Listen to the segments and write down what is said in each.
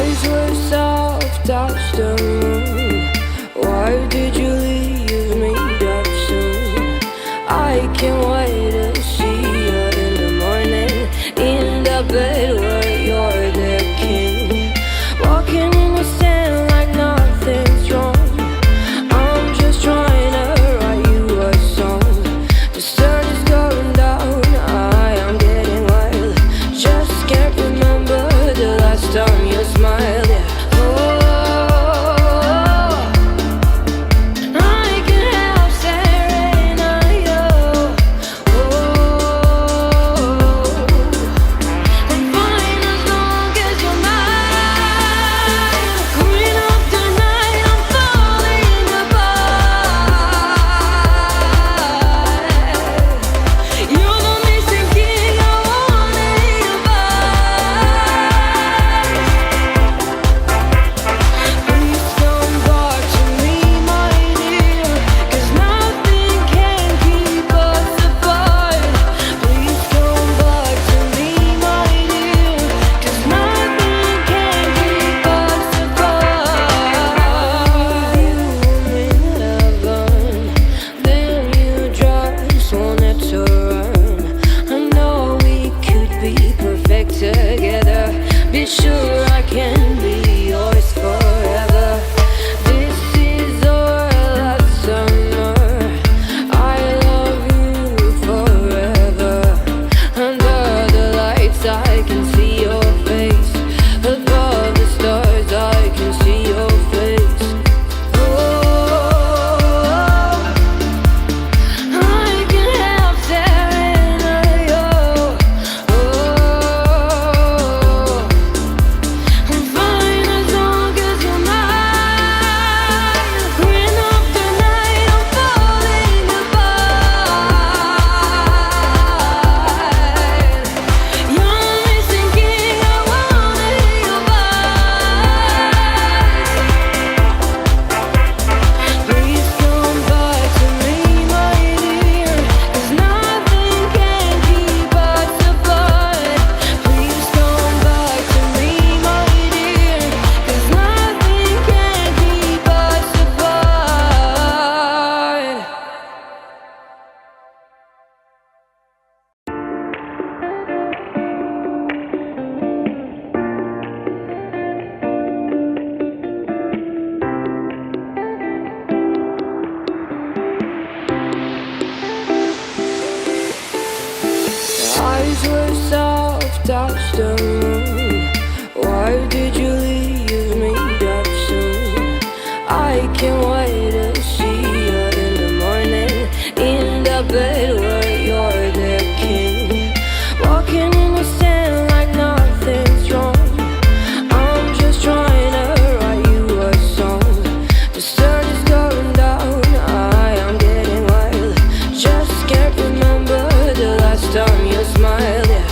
eyes were soft as the moon. Why did you leave me that soon? I can't wait to see you in the morning, in the bed where you're the king, walking in the sand like nothing's wrong. I'm just trying to write you a song. The sun is going down, I am getting wild. Just can't remember the last time you smiled. Yeah. Together, be sure I can be yours forever. This is our last summer. I love you forever. Under the lights I can see your face. Above the stars I can see your face. Eyes were soft as the moon. Why did you leave me that soon? I can't wait to see you in the morning, in the bed where you're the king, walking in the sand like nothing's wrong. I'm just trying to write you a song. The sun is going down, I am getting wild. Just can't remember the last time you smiled. Yeah.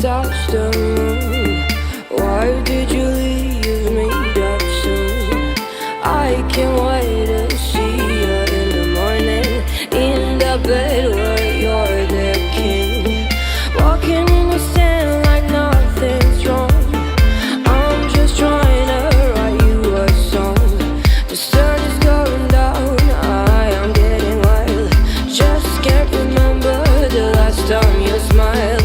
touch the moon. Why did you leave me that soon? I can't wait to see you in the morning, in the bed where you're the king, walking in the sand like nothing's wrong. I'm just trying to write you a song. The sun is going down, I am getting wild. Just can't remember the last time you smiled.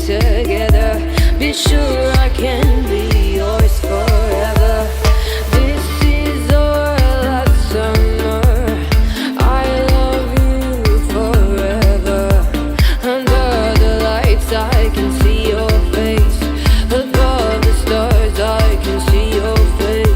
Together, be sure I can be yours forever. This is our last summer. I love you forever. Under the lights I can see your face. Above the stars I can see your face.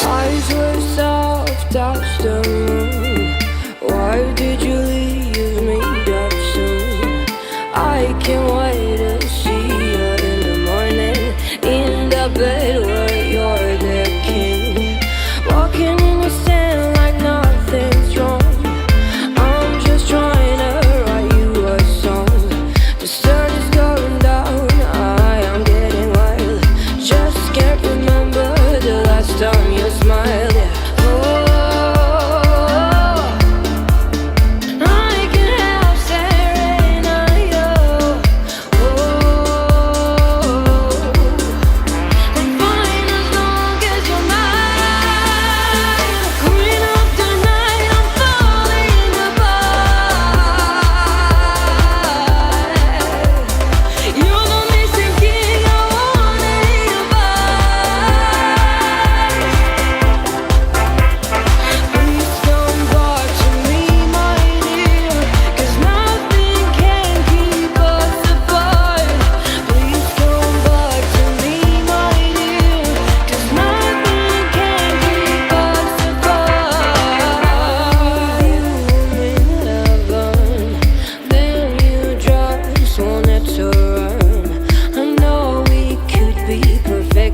Eyes were soft, touch the moon. Why did you leave me that soon? I can't wait to see you in the morning, in the bed where you're the king, walking in the sand like nothing's wrong. I'm just trying to write you a song. The sun is going down, I am getting wild. Just can't remember the last time you smiled.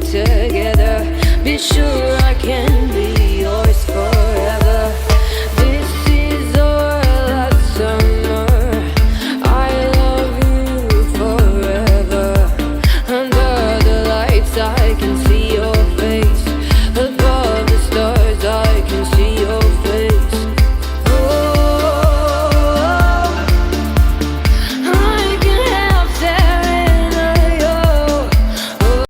Together, be sure I can